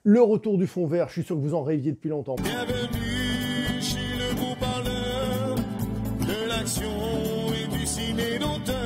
Le retour du fond vert, je suis sûr que vous en rêviez depuis longtemps. Bienvenue chez le beau parleur de l'action et du ciné d'auteur.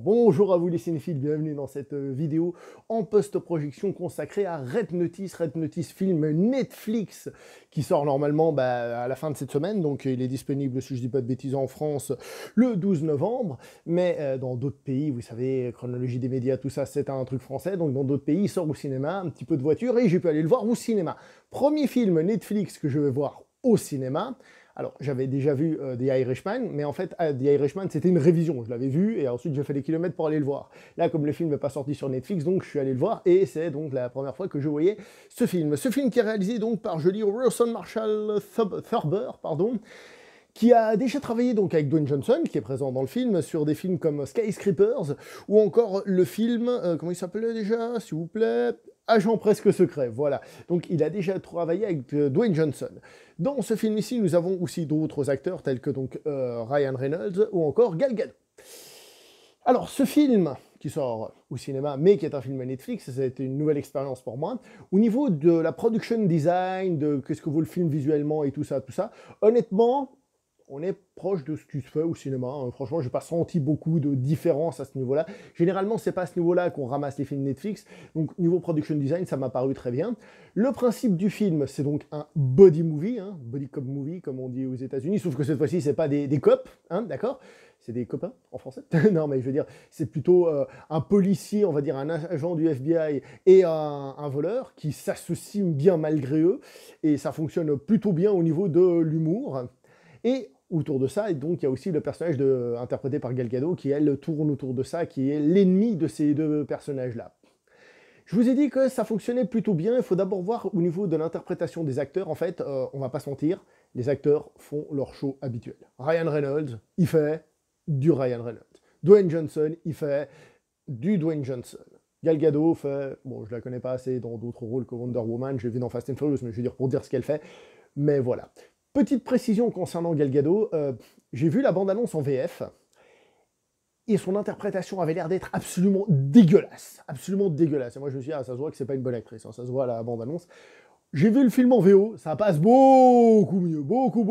Bonjour à vous les cinéphiles, bienvenue dans cette vidéo en post-projection consacrée à Red Notice. Red Notice, film Netflix qui sort normalement à la fin de cette semaine, donc il est disponible, si je dis pas de bêtises, en France le 12 novembre, mais dans d'autres pays, vous savez, chronologie des médias, tout ça, c'est un truc français, donc dans d'autres pays, il sort au cinéma, un petit peu de voiture, et j'ai pu aller le voir au cinéma. Premier film Netflix que je vais voir au cinéma. Alors, j'avais déjà vu The Irishman, mais en fait, The Irishman, c'était une révision. Je l'avais vu, et ensuite, j'ai fait des kilomètres pour aller le voir. Là, comme le film n'est pas sorti sur Netflix, donc je suis allé le voir, et c'est donc la première fois que je voyais ce film. Ce film qui est réalisé donc par Julie Rawson Marshall Thurber, pardon, qui a déjà travaillé donc avec Dwayne Johnson, qui est présent dans le film, sur des films comme Skyscrapers, ou encore le film, comment il s'appelait déjà, s'il vous plaît, Agent presque secret, voilà. Donc il a déjà travaillé avec Dwayne Johnson. Dans ce film ici, nous avons aussi d'autres acteurs, tels que donc Ryan Reynolds, ou encore Gal Gadot. Alors ce film, qui sort au cinéma, mais qui est un film Netflix, ça a été une nouvelle expérience pour moi. Au niveau de la production design, de qu'est-ce que vaut le film visuellement et tout ça, honnêtement, on est proche de ce qui se fait au cinéma. Franchement, je n'ai pas senti beaucoup de différence à ce niveau-là. Généralement, c'est pas à ce niveau-là qu'on ramasse les films Netflix. Donc, niveau production design, ça m'a paru très bien. Le principe du film, c'est donc un body movie, body cop movie, comme on dit aux États-Unis. Sauf que cette fois-ci, c'est pas des cops, d'accord? C'est des copains en français. Non, mais je veux dire, c'est plutôt un policier, on va dire un agent du FBI et un voleur qui s'associent bien malgré eux. Et ça fonctionne plutôt bien au niveau de l'humour. Et autour de ça, et donc il y a aussi le personnage interprété par Gal Gadot qui, elle, tourne autour de ça, qui est l'ennemi de ces deux personnages-là. Je vous ai dit que ça fonctionnait plutôt bien. Il faut d'abord voir au niveau de l'interprétation des acteurs. En fait, on va pas se mentir, les acteurs font leur show habituel. Ryan Reynolds, il fait du Ryan Reynolds. Dwayne Johnson, il fait du Dwayne Johnson. Gal Gadot fait, bon, je la connais pas assez dans d'autres rôles que Wonder Woman, je l'ai vu dans Fast and Furious, mais je veux dire pour dire ce qu'elle fait. Mais voilà. Petite précision concernant Gal Gadot, j'ai vu la bande-annonce en VF, et son interprétation avait l'air d'être absolument dégueulasse. Absolument dégueulasse. Et moi je me suis dit, ah, ça se voit que c'est pas une bonne actrice, ça se voit à la bande-annonce. J'ai vu le film en VO, ça passe beaucoup mieux, beaucoup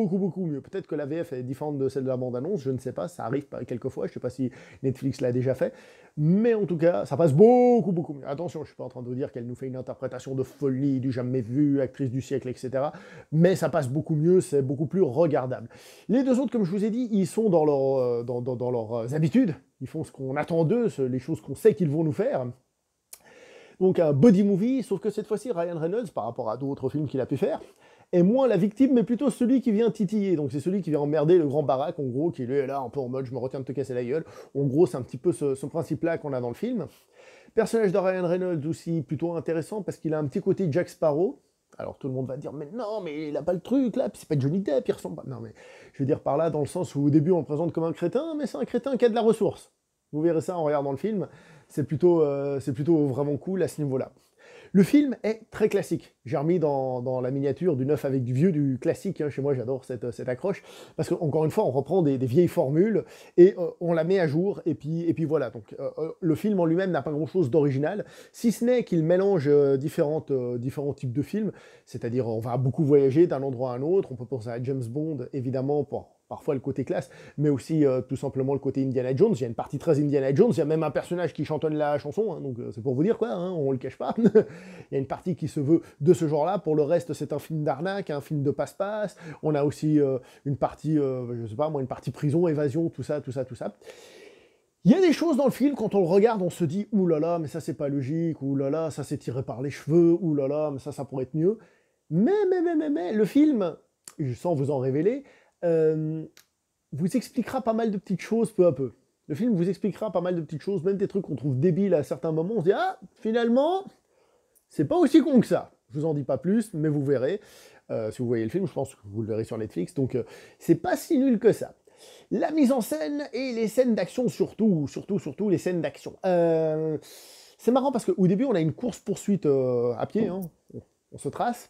mieux. Peut-être que la VF est différente de celle de la bande-annonce, je ne sais pas, ça arrive quelques fois, je ne sais pas si Netflix l'a déjà fait, mais en tout cas, ça passe beaucoup mieux. Attention, je ne suis pas en train de vous dire qu'elle nous fait une interprétation de folie, du jamais vu, actrice du siècle, etc. Mais ça passe beaucoup mieux, c'est beaucoup plus regardable. Les deux autres, comme je vous ai dit, ils sont dans leurs habitudes, ils font ce qu'on attend d'eux, les choses qu'on sait qu'ils vont nous faire. Donc un body movie, sauf que cette fois-ci, Ryan Reynolds, par rapport à d'autres films qu'il a pu faire, est moins la victime, mais plutôt celui qui vient titiller. Donc c'est celui qui vient emmerder le grand baraque, en gros, qui lui est là un peu en mode « je me retiens de te casser la gueule ». En gros, c'est un petit peu ce principe-là qu'on a dans le film. Personnage de Ryan Reynolds aussi plutôt intéressant, parce qu'il a un petit côté Jack Sparrow. Alors tout le monde va dire « mais non, mais il a pas le truc là, c'est pas Johnny Depp, il ressemble pas ». Non mais je veux dire par là, dans le sens où au début on le présente comme un crétin, mais c'est un crétin qui a de la ressource. Vous verrez ça en regardant le film, c'est plutôt vraiment cool à ce niveau-là. Le film est très classique. J'ai remis dans la miniature du neuf avec du vieux, du classique. Chez moi, j'adore cette accroche. Parce qu'encore une fois, on reprend des vieilles formules et on la met à jour. Et puis voilà. Donc, le film en lui-même n'a pas grand-chose d'original, si ce n'est qu'il mélange différents types de films. C'est-à-dire, on va beaucoup voyager d'un endroit à un autre. On peut penser à James Bond, évidemment, pour parfois le côté classe, mais aussi tout simplement le côté Indiana Jones. Il y a une partie très Indiana Jones, il y a même un personnage qui chantonne la chanson, donc c'est pour vous dire quoi, on le cache pas. Il y a une partie qui se veut de ce genre-là, pour le reste c'est un film d'arnaque, un film de passe-passe, on a aussi une partie, je sais pas moi, une partie prison, évasion, tout ça. Il y a des choses dans le film, quand on le regarde, on se dit « Ouh là là, mais ça c'est pas logique, ouh là là, ça c'est tiré par les cheveux, ouh là là, mais ça pourrait être mieux. » Mais, le film, sans vous en révéler, vous expliquera pas mal de petites choses peu à peu. Le film vous expliquera pas mal de petites choses, même des trucs qu'on trouve débiles à certains moments. On se dit « Ah, finalement, c'est pas aussi con que ça. » Je vous en dis pas plus, mais vous verrez. Si vous voyez le film, je pense que vous le verrez sur Netflix. Donc, c'est pas si nul que ça. La mise en scène et les scènes d'action, surtout les scènes d'action. C'est marrant parce qu'au début, on a une course-poursuite à pied, on se trace.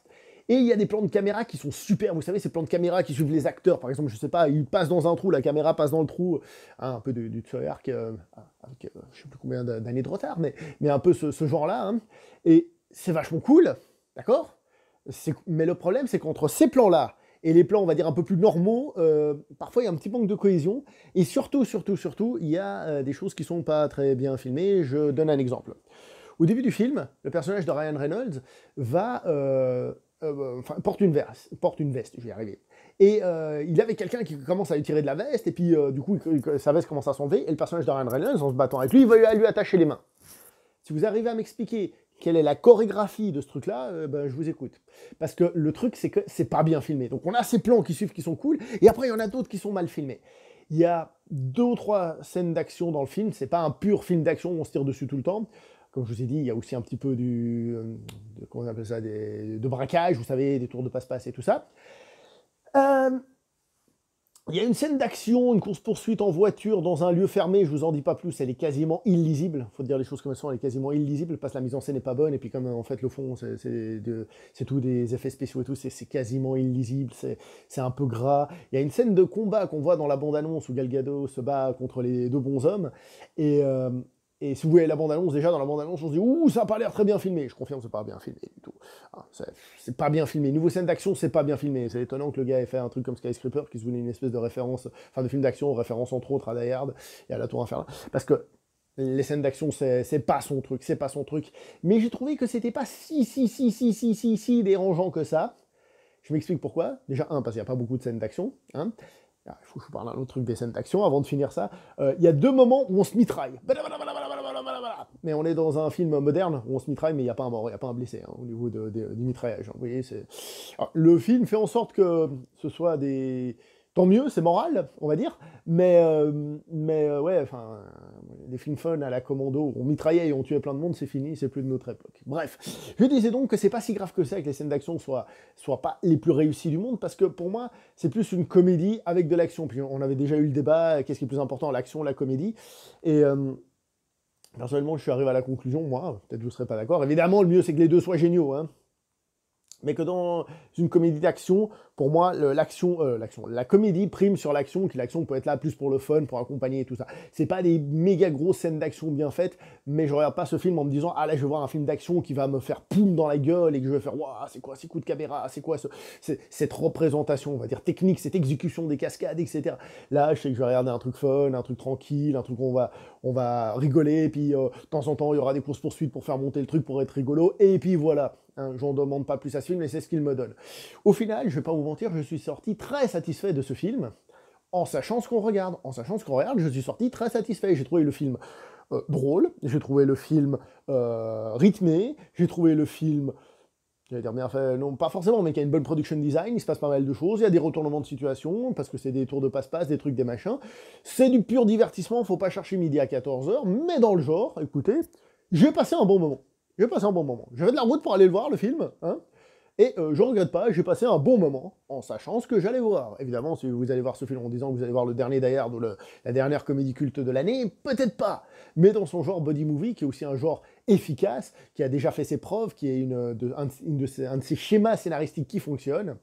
Et il y a des plans de caméra qui sont super, vous savez, ces plans de caméra qui suivent les acteurs, par exemple, je sais pas, ils passent dans un trou, la caméra passe dans le trou, un peu du Treyarch, avec je sais plus combien d'années de retard, mais un peu ce genre-là, et c'est vachement cool, D'accord? Mais le problème, c'est qu'entre ces plans-là et les plans, on va dire, un peu plus normaux, parfois il y a un petit manque de cohésion. Et surtout, il y a des choses qui sont pas très bien filmées. Je donne un exemple. Au début du film, le personnage de Ryan Reynolds porte une veste, je vais y arriver. Et il avait quelqu'un qui commence à lui tirer de la veste, et puis du coup, sa veste commence à s'enlever, et le personnage de Ryan Reynolds, en se battant avec lui, il va lui attacher les mains. Si vous arrivez à m'expliquer quelle est la chorégraphie de ce truc-là, ben, je vous écoute. Parce que le truc, c'est que c'est pas bien filmé. Donc on a ces plans qui suivent qui sont cool, et après il y en a d'autres qui sont mal filmés. Il y a 2 ou 3 scènes d'action dans le film, c'est pas un pur film d'action où on se tire dessus tout le temps. Comme je vous ai dit, il y a aussi un petit peu comment on appelle ça, de braquage, vous savez, des tours de passe-passe et tout ça. Il y a une scène d'action, une course-poursuite en voiture dans un lieu fermé, je vous en dis pas plus, elle est quasiment illisible, faut dire les choses comme elles sont, elle est quasiment illisible, parce que la mise en scène n'est pas bonne, et puis comme en fait le fond, c'est tout des effets spéciaux et tout, c'est quasiment illisible, c'est un peu gras. Il y a une scène de combat qu'on voit dans la bande-annonce où Gal Gadot se bat contre les 2 bonshommes, et si vous voyez la bande-annonce, déjà dans la bande-annonce, on se dit « Ouh, ça n'a pas l'air très bien filmé ». Je confirme, c'est pas bien filmé du tout. Ah, c'est pas bien filmé. Niveau scène d'action, c'est pas bien filmé. C'est étonnant que le gars ait fait un truc comme Skyscraper, qui se voulait une espèce de référence, enfin de film d'action, référence entre autres à Die Hard et à La Tour Infernale. Parce que les scènes d'action, c'est pas son truc, c'est pas son truc. Mais j'ai trouvé que c'était pas si dérangeant que ça. Je m'explique pourquoi. Déjà, parce qu'il n'y a pas beaucoup de scènes d'action, hein. Il faut que je vous parle d'un autre truc des scènes d'action avant de finir ça. Il y a 2 moments où on se mitraille. Mais on est dans un film moderne où on se mitraille, mais il n'y a pas un mort, il n'y a pas un blessé hein, au niveau du mitraillage. Vous voyez, le film fait en sorte que ce soit des... Tant mieux, c'est moral, on va dire, mais ouais, enfin, des films fun à la Commando, on mitraillait et on tuait plein de monde, c'est fini, c'est plus de notre époque. Bref, je disais donc que c'est pas si grave que ça, que les scènes d'action soient pas les plus réussies du monde, parce que pour moi, c'est plus une comédie avec de l'action. Puis on avait déjà eu le débat, qu'est-ce qui est plus important, l'action, la comédie, et... personnellement, je suis arrivé à la conclusion, moi, peut-être que vous ne serez pas d'accord, évidemment, le mieux c'est que les deux soient géniaux, hein. Mais que dans une comédie d'action, pour moi, la comédie prime sur l'action, que l'action peut être là plus pour le fun, pour accompagner et tout ça. C'est pas des méga grosses scènes d'action bien faites, mais je regarde pas ce film en me disant, ah là, je vais voir un film d'action qui va me faire poum dans la gueule et que je vais faire, waouh, c'est quoi ces coups de caméra, c'est quoi cette représentation, on va dire, technique, cette exécution des cascades, etc. Là, je sais que je vais regarder un truc fun, un truc tranquille, un truc où on va rigoler, puis de temps en temps, il y aura des courses-poursuites pour faire monter le truc, pour être rigolo, et puis voilà. Hein, j'en demande pas plus à ce film, mais c'est ce qu'il me donne. Au final, je vais pas vous mentir, je suis sorti très satisfait de ce film, en sachant ce qu'on regarde. En sachant ce qu'on regarde, je suis sorti très satisfait. J'ai trouvé le film drôle, j'ai trouvé le film rythmé, j'ai trouvé le film... J'allais dire bien fait, non pas forcément, mais qui a une bonne production design, il se passe pas mal de choses, il y a des retournements de situation, parce que c'est des tours de passe-passe, des trucs, des machins. C'est du pur divertissement, faut pas chercher midi à 14h, mais dans le genre, écoutez, j'ai passé un bon moment. J'avais de la route pour aller le voir, le film, hein, et je regrette pas, j'ai passé un bon moment, en sachant ce que j'allais voir. Évidemment, si vous allez voir ce film en disant que vous allez voir le dernier Die Hard ou la dernière comédie culte de l'année, peut-être pas. Mais dans son genre body movie, qui est aussi un genre efficace, qui a déjà fait ses preuves, qui est un de ses schémas scénaristiques qui fonctionne,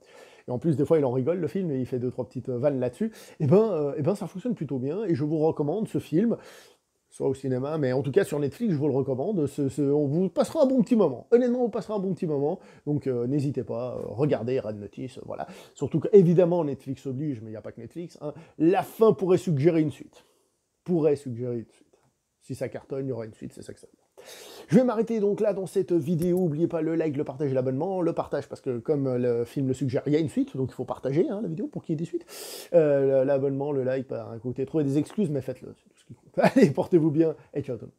et en plus, des fois, il en rigole, le film, et il fait 2-3 petites vannes là-dessus, et ben ça fonctionne plutôt bien, et je vous recommande ce film, soit au cinéma, mais en tout cas sur Netflix, je vous le recommande, on vous passera un bon petit moment. Honnêtement, on vous passera un bon petit moment, donc n'hésitez pas, regardez Red Notice, voilà. Surtout qu'évidemment, Netflix oblige, mais il n'y a pas que Netflix, hein, la fin pourrait suggérer une suite. Si ça cartonne, il y aura une suite, c'est ça que ça veut dire. Je vais m'arrêter donc là dans cette vidéo, n'oubliez pas le like, le partage et l'abonnement, le partage parce que comme le film le suggère, il y a une suite, donc il faut partager hein, la vidéo pour qu'il y ait des suites, l'abonnement, le like, par un côté, trouvez des excuses, mais faites-le, c'est tout ce qui compte. Allez, portez-vous bien, et ciao tout le monde.